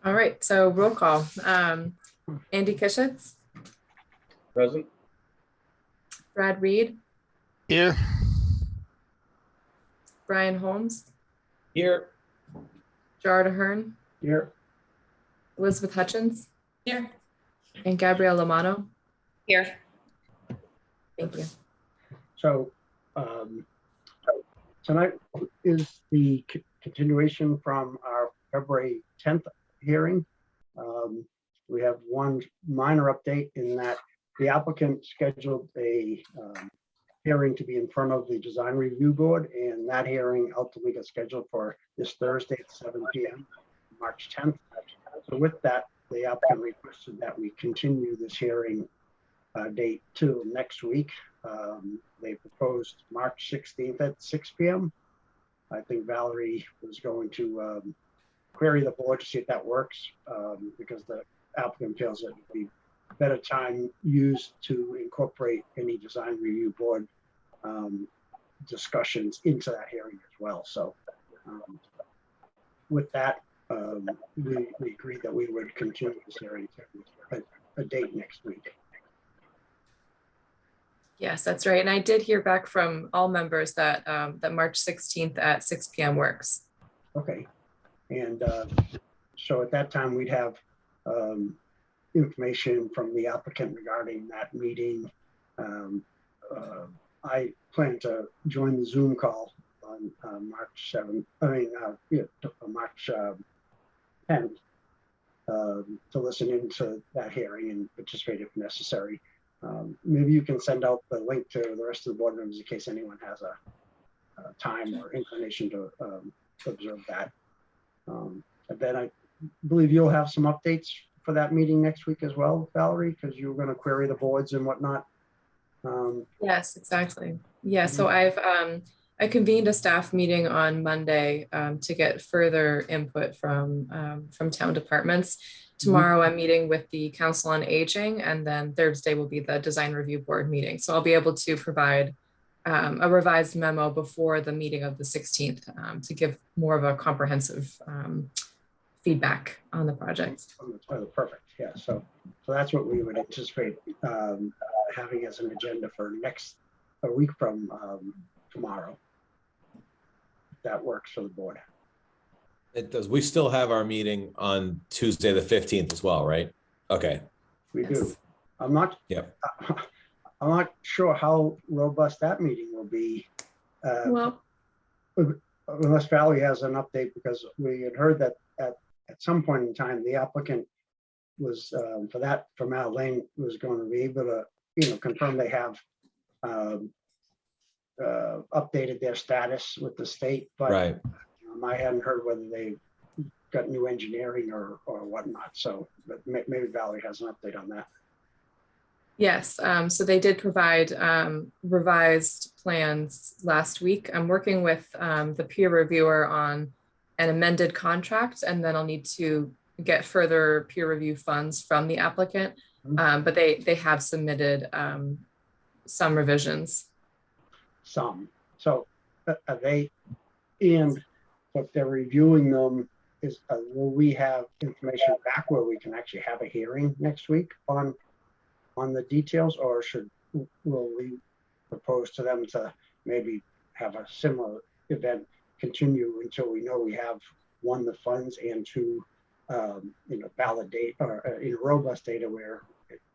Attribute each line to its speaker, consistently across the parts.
Speaker 1: All right, so roll call. Andy Kishitz,
Speaker 2: Present.
Speaker 1: Brad Reed,
Speaker 3: Here.
Speaker 1: Brian Holmes,
Speaker 2: Here.
Speaker 1: Gerard Ahern,
Speaker 2: Here.
Speaker 1: Elizabeth Hutchins,
Speaker 4: Here.
Speaker 1: and Gabrielle Lamano.
Speaker 4: Here.
Speaker 1: Thank you.
Speaker 5: So tonight is the continuation from our February 10th hearing. We have one minor update in that the applicant scheduled a hearing to be in front of the design review board, and that hearing ultimately got scheduled for this Thursday at 7 p.m. March 10th. So with that, the applicant requested that we continue this hearing date to next week. They proposed March 16th at 6 p.m. I think Valerie was going to query the board to see if that works, because the applicant feels it would be better time used to incorporate any design review board discussions into that hearing as well. So with that, we agreed that we would continue this hearing to a date next week.
Speaker 1: Yes, that's right. And I did hear back from all members that that March 16th at 6 p.m. works.
Speaker 5: Okay. And so at that time, we'd have information from the applicant regarding that meeting. I plan to join the Zoom call on March 7th, March 10th to listen into that hearing and participate if necessary. Maybe you can send out the link to the rest of the board members in case anyone has a time or inclination to observe that. And then I believe you'll have some updates for that meeting next week as well, Valerie, because you were going to query the boards and whatnot.
Speaker 1: Yes, exactly. Yeah, so I convened a staff meeting on Monday to get further input from town departments. Tomorrow I'm meeting with the Council on Aging, and then Thursday will be the Design Review Board meeting. So I'll be able to provide a revised memo before the meeting of the 16th to give more of a comprehensive feedback on the project.
Speaker 5: Perfect. Yeah. So that's what we would anticipate having as an agenda for a week from tomorrow. That works for the board.
Speaker 2: It does. We still have our meeting on Tuesday, the 15th as well, right? Okay.
Speaker 5: We
Speaker 1: Yes.
Speaker 5: do. I'm not sure how robust that meeting will be.
Speaker 1: Well,
Speaker 5: Unless Valerie has an update, because we had heard that at some point in time, the applicant was for Mal Lane was going to be able to, confirm they have updated their status with the state, but
Speaker 2: Right.
Speaker 5: I hadn't heard whether they got new engineering or whatnot. So, but maybe Valerie has an update on that.
Speaker 1: yes, so they did provide revised plans last week. I'm working with the peer reviewer on an amended contract, and then I'll need to get further peer review funds from the applicant, but they have submitted some revisions.
Speaker 5: Some. So are they, and if they're reviewing them, will we have information back where we can actually have a hearing next week on the details, or will we propose to them to maybe have a similar event continue until we know we have, one, the funds, and two, validate or robust data where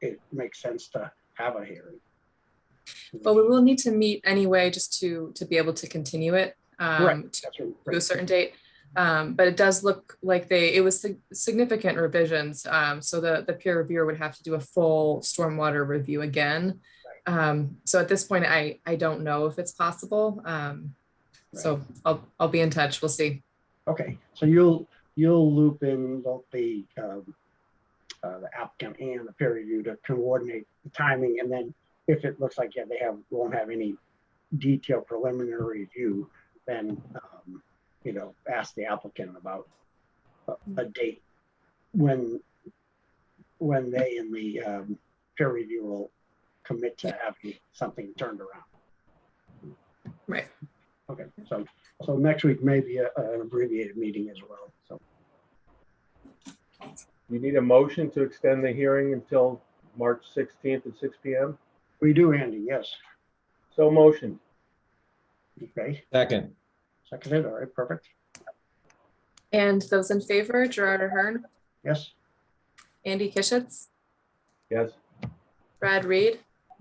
Speaker 5: it makes sense to have a hearing?
Speaker 1: But we will need to meet anyway, just to be able to continue it to a certain date. But it does look like it was significant revisions. So the peer reviewer would have to do a full stormwater review again. So at this point, I don't know if it's possible. So I'll be in touch. We'll see.
Speaker 5: Okay, so you'll loop in both the applicant and the peer review to coordinate the timing, and then if it looks like won't have any detailed preliminary review, then ask the applicant about a date when they in the peer review will commit to having something turned around.
Speaker 1: Right.
Speaker 5: Okay, so next week may be an abbreviated meeting as well. So
Speaker 3: You need a motion to extend the hearing until March 16th at 6 p.m.?
Speaker 5: We do, Andy, yes.
Speaker 3: So motion.
Speaker 5: Okay,
Speaker 2: Second,
Speaker 5: seconded, all right, perfect.
Speaker 1: And those in favor, Gerard Ahern,
Speaker 5: Yes,
Speaker 1: Andy Kishitz,
Speaker 3: Yes.
Speaker 1: Brad Reed,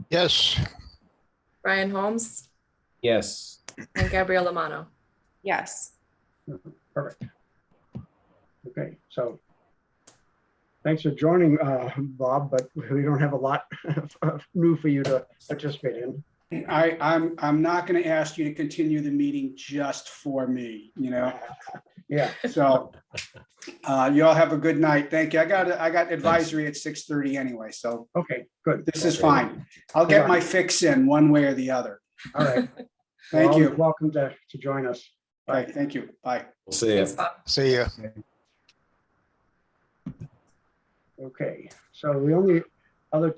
Speaker 4: Yes.
Speaker 1: Brian Holmes,
Speaker 2: yes.
Speaker 1: and Gabriella Mano.
Speaker 6: Yes.
Speaker 5: perfect. Okay, so thanks for joining, Bob, but we don't have a lot new for you to participate in.
Speaker 7: I'm not going to ask you to continue the meeting just for me,
Speaker 5: Yeah,
Speaker 7: so you all have a good night. Thank you. I got advisory at 6:30 anyway, so
Speaker 5: okay, good.
Speaker 7: this is fine. I'll get my fix in one way or the other.
Speaker 5: All right.
Speaker 7: Thank
Speaker 5: Well,
Speaker 7: you.
Speaker 5: welcome to join us.
Speaker 7: Bye. Thank you. Bye.
Speaker 2: We'll see you.
Speaker 1: Thanks, Bob.
Speaker 4: See ya.
Speaker 5: Okay, so the only other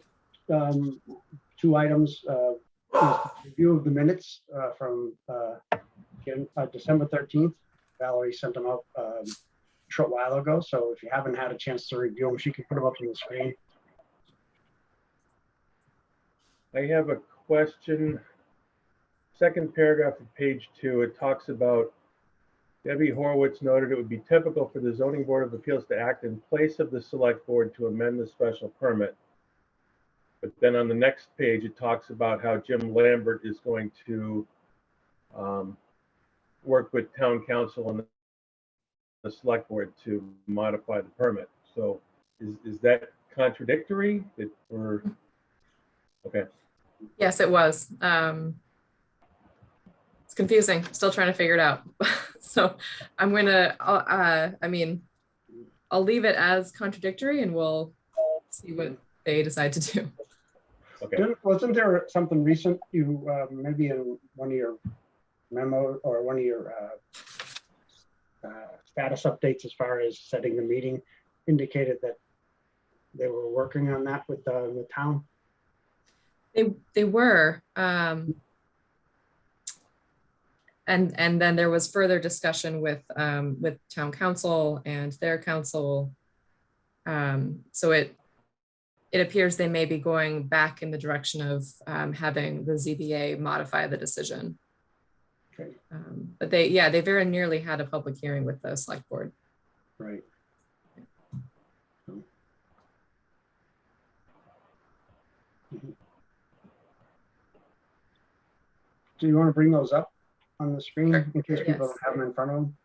Speaker 5: two items is review of the minutes from December 13th. Valerie sent them out a short while ago, so if you haven't had a chance to review them, she can put them up on the screen.
Speaker 3: I have a question. Second paragraph of page 2, it talks about Debbie Horowitz noted it would be typical for the Zoning Board of Appeals to act in place of the Select Board to amend the special permit. But then on the next page, it talks about how Jim Lambert is going to work with Town Council and the Select Board to modify the permit. So is that contradictory? Okay.
Speaker 1: Yes, it was. It's confusing. Still trying to figure it out. So I'm gonna, I'll leave it as contradictory and we'll see what they decide to do.
Speaker 3: Okay.
Speaker 5: Wasn't there something recent you maybe in one of your memo or one of your status updates as far as setting the meeting indicated that they were working on that with the town?
Speaker 1: They were. And then there was further discussion with town council and their council. So it appears they may be going back in the direction of having the ZBA modify the decision.
Speaker 5: Okay.
Speaker 1: But they very nearly had a public hearing with the select board.
Speaker 5: Right. Do you want to bring those up on the screen
Speaker 1: Sure.
Speaker 5: in case people
Speaker 1: Yes.
Speaker 5: don't have them in front of them?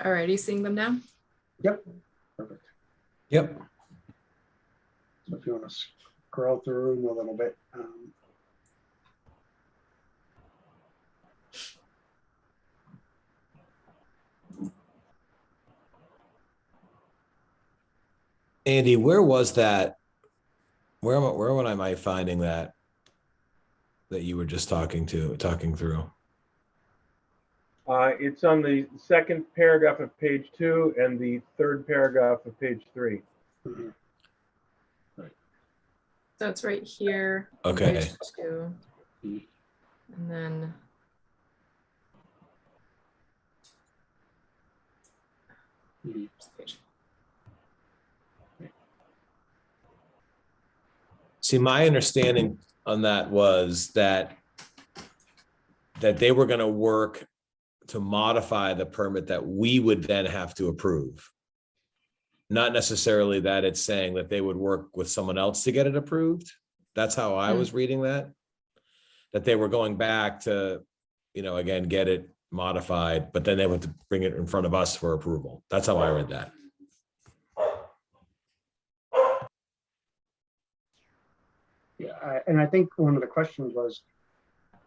Speaker 1: All right, are you seeing them now?
Speaker 5: Yep. Perfect.
Speaker 2: Yep.
Speaker 5: So if you want to scroll through them a little bit.
Speaker 2: Andy, where was that? Where am I finding that you were just talking through?
Speaker 3: It's on the second paragraph of page 2 and the third paragraph of page 3.
Speaker 5: Mhm.
Speaker 1: So it's right here. on
Speaker 2: Okay.
Speaker 1: page 2. And then.
Speaker 5: Mhm.
Speaker 1: Page.
Speaker 2: See, my understanding on that was that they were going to work to modify the permit that we would then have to approve. Not necessarily that it's saying that they would work with someone else to get it approved. That's how I was reading that. That they were going back to, again, get it modified, but then they would bring it in front of us for approval. That's how I read that.
Speaker 5: Yeah, and I think one of the questions was,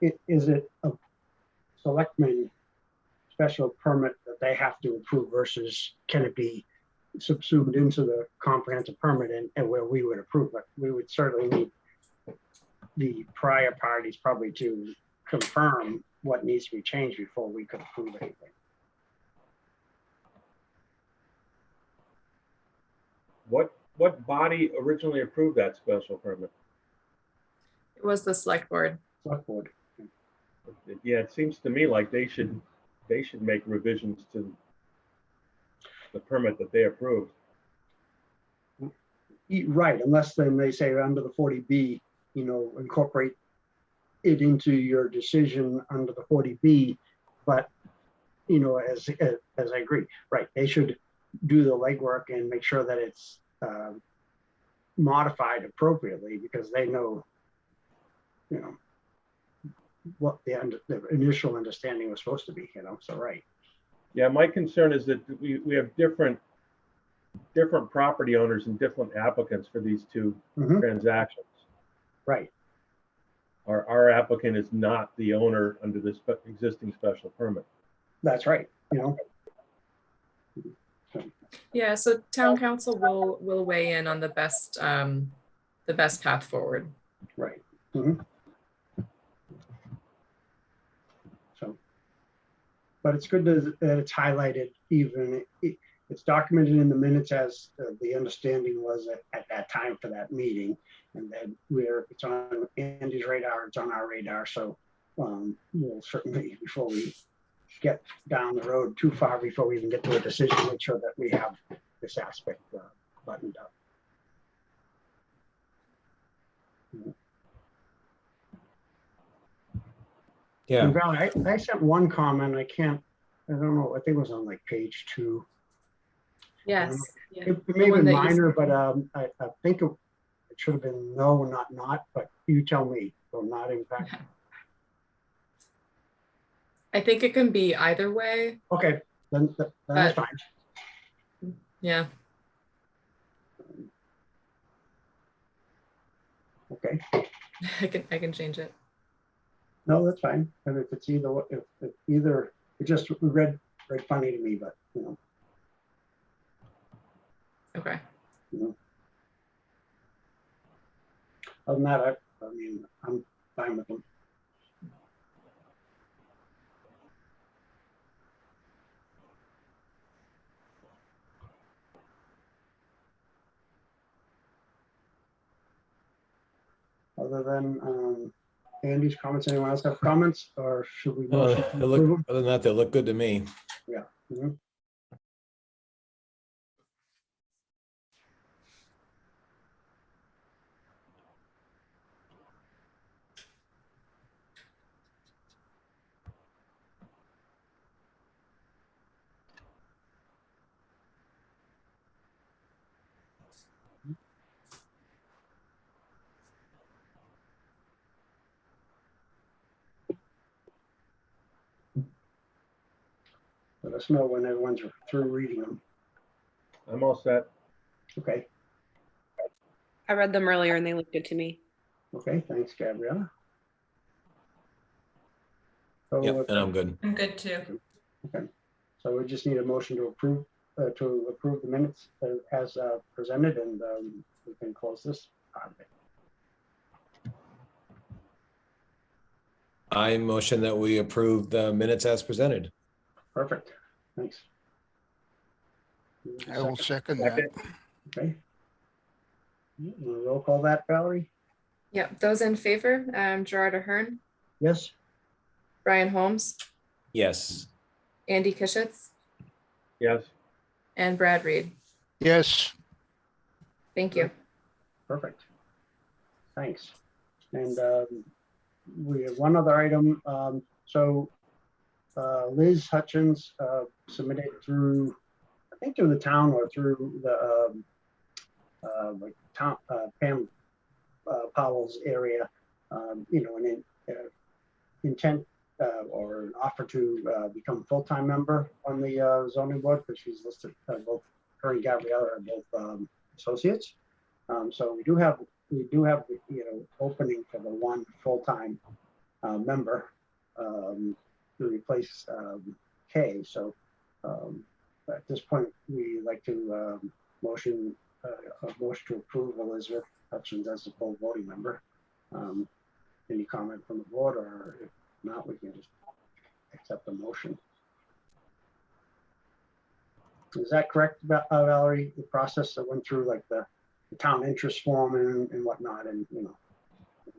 Speaker 5: is it a selectman special permit that they have to approve versus can it be subsumed into the comprehensive permit and where we would approve it? We would certainly need the prior parties probably to confirm what needs to be changed before we could approve anything.
Speaker 3: What body originally approved that special permit?
Speaker 1: It was the select board.
Speaker 5: Select board.
Speaker 3: Yeah, it seems to me like they should make revisions to the permit that they approved.
Speaker 5: Right, unless then they say under the 40B, incorporate it into your decision under the 40B. But, as I agree, right, they should do the legwork and make sure that it's modified appropriately, because they know, what the initial understanding was supposed to be, so right.
Speaker 3: Yeah, my concern is that we have different property owners and different applicants for these two transactions.
Speaker 5: Right.
Speaker 3: Our applicant is not the owner under this existing special permit.
Speaker 5: That's right.
Speaker 1: Yeah, so town council will weigh in on the best path forward.
Speaker 5: Right. So, but it's good that it's highlighted, even it's documented in the minutes as the understanding was at that time for that meeting, and then it's on Andy's radar, it's on our radar. So we'll certainly, before we get down the road too far, before we even get to a decision, make sure that we have this aspect buttoned up.
Speaker 2: Yeah.
Speaker 5: And Val, I sent one comment. I don't know. I think it was on like page 2.
Speaker 1: Yes.
Speaker 5: It may be minor, but I think it should have been no, not. But you tell me. So not impact.
Speaker 1: I think it can be either way.
Speaker 5: Okay, then that's fine.
Speaker 1: Yeah.
Speaker 5: Okay.
Speaker 1: I can change it.
Speaker 5: No, that's fine. And if it's either, if either, it just read funny to me, but
Speaker 1: Okay.
Speaker 5: Other than that, I mean, I'm fine with them. Other than Andy's comments, anyone else have comments, or should we motion to approve them?
Speaker 2: Other than that, they look good to me.
Speaker 5: Yeah. Let us know when everyone's through reading them.
Speaker 3: I'm all set.
Speaker 5: Okay.
Speaker 4: I read them earlier and they look good to me.
Speaker 5: Okay, thanks, Gabriella. So,
Speaker 2: Yep, and I'm good.
Speaker 1: I'm good too.
Speaker 5: okay, so we just need a motion to approve the minutes as presented, and we can close this part of it.
Speaker 2: I motion that we approve the minutes as presented.
Speaker 5: Perfect. Thanks.
Speaker 6: I will second that.
Speaker 5: Okay. Roll call that, Valerie?
Speaker 1: Yeah, those in favor, Gerard Ahern,
Speaker 5: Yes.
Speaker 1: Brian Holmes,
Speaker 2: Yes.
Speaker 1: Andy Kishitz,
Speaker 3: Yes.
Speaker 1: and Brad Reed.
Speaker 6: Yes,
Speaker 1: Thank you.
Speaker 5: Perfect. Thanks. And we have one other item. Liz Hutchins submitted through, I think through the town or through the like town, Pam Powell's area, an intent or an offer to become a full-time member on the zoning board, because she's listed both her and Gabriella are both associates. So we do have opening for the one full-time member to replace Kay. So at this point, we like to motion to approve Elizabeth Hutchins as a full voting member. Any comment from the board, or if not, we can just accept the motion. Is that correct, Valerie? The process that went through, like the town interest form and whatnot, and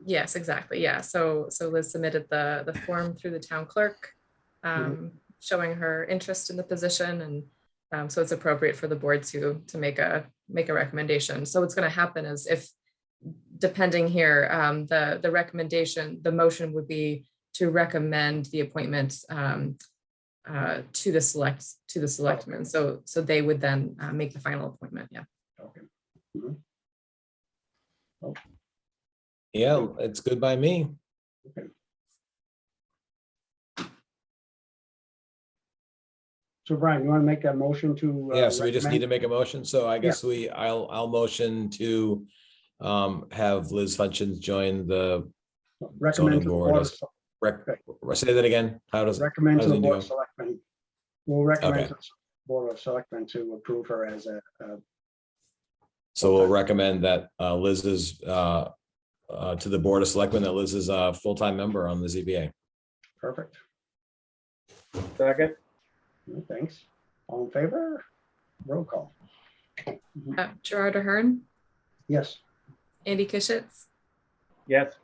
Speaker 1: Yes, exactly. Yeah. So Liz submitted the form through the town clerk, showing her interest in the position, and so it's appropriate for the board to make a recommendation. So what's going to happen is, if depending here, the recommendation, the motion would be to recommend the appointment to the selectmen. So they would then make the final appointment. Yeah.
Speaker 5: Okay. Mhm.
Speaker 2: Yeah, it's good by me.
Speaker 5: So Brian, you want to make a motion to?
Speaker 2: Yeah, so we just need to
Speaker 5: recommend?
Speaker 2: make a motion. So I guess I'll motion to have Liz Hutchins join the
Speaker 5: Recommend to the
Speaker 2: board
Speaker 5: board,
Speaker 2: as- say that again. How does it?
Speaker 5: recommend
Speaker 2: how
Speaker 5: to
Speaker 2: does
Speaker 5: the
Speaker 2: it
Speaker 5: board
Speaker 2: do?
Speaker 5: of selectmen. We'll recommend
Speaker 2: Okay.
Speaker 5: to the board of selectmen to approve her as a,
Speaker 2: So we'll recommend that Liz is to the Board of Selectmen, that Liz is a full-time member on the ZBA.
Speaker 5: perfect.
Speaker 3: Second,
Speaker 5: Thanks. All in favor? Roll call.
Speaker 1: Gerard Ahern,
Speaker 5: Yes.
Speaker 1: Andy Kishitz,
Speaker 3: yes,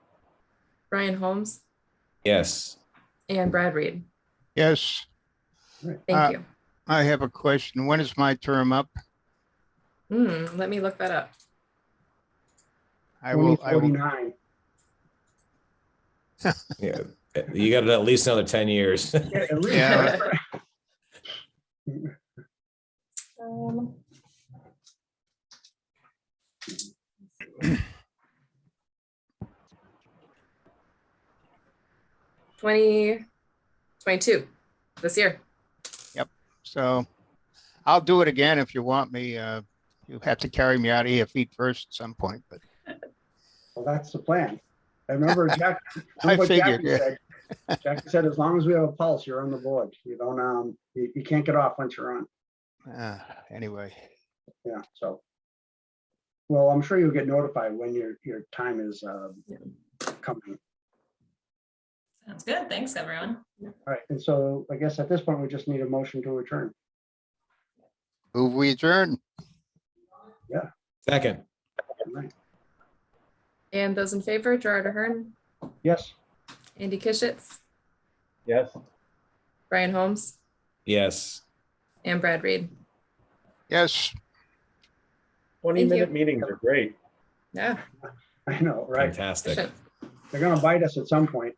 Speaker 1: Brian Holmes,
Speaker 2: Yes.
Speaker 1: and Brad Reed.
Speaker 6: Yes,
Speaker 1: Thank you.
Speaker 6: I have a question. When is my term up?
Speaker 1: Let me look that up.
Speaker 6: I will,
Speaker 5: 2049.
Speaker 2: Yeah, you got at least another 10 years.
Speaker 5: Yeah, at least.
Speaker 6: Yeah.
Speaker 1: Um, $2022 this year.
Speaker 6: so I'll do it again if you want me. You have to carry me out of here feet first at some point, but
Speaker 5: Well, that's the plan. I remember Jack.
Speaker 6: I
Speaker 5: remember what
Speaker 6: figured,
Speaker 5: Jackie
Speaker 6: yeah.
Speaker 5: said. Jackie said, as long as we have a pulse, you're on the board. You don't, you can't get off once you're on.
Speaker 6: Anyway,
Speaker 5: Yeah, so. Well, I'm sure you'll get notified when your time is coming.
Speaker 8: Sounds good. Thanks, everyone.
Speaker 5: All right, and so I guess at this point, we just need a motion to adjourn.
Speaker 6: move we adjourn.
Speaker 2: Second.
Speaker 5: All right.
Speaker 1: And those in favor, Gerard Ahern,
Speaker 5: Yes,
Speaker 1: Andy Kishitz,
Speaker 3: yes.
Speaker 1: Brian Holmes,
Speaker 2: Yes.
Speaker 1: and Brad Reed.
Speaker 6: Yes,
Speaker 3: 20-minute meetings are great.
Speaker 1: Yeah.
Speaker 5: I know, right?
Speaker 2: Fantastic.
Speaker 1: efficient.
Speaker 5: They're gonna bite us at some point.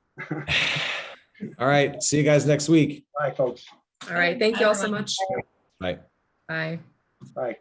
Speaker 2: All right. See you guys next week.
Speaker 5: Bye, folks.
Speaker 1: All right. Thank you all so much.
Speaker 2: Bye.
Speaker 1: Bye.
Speaker 5: Bye.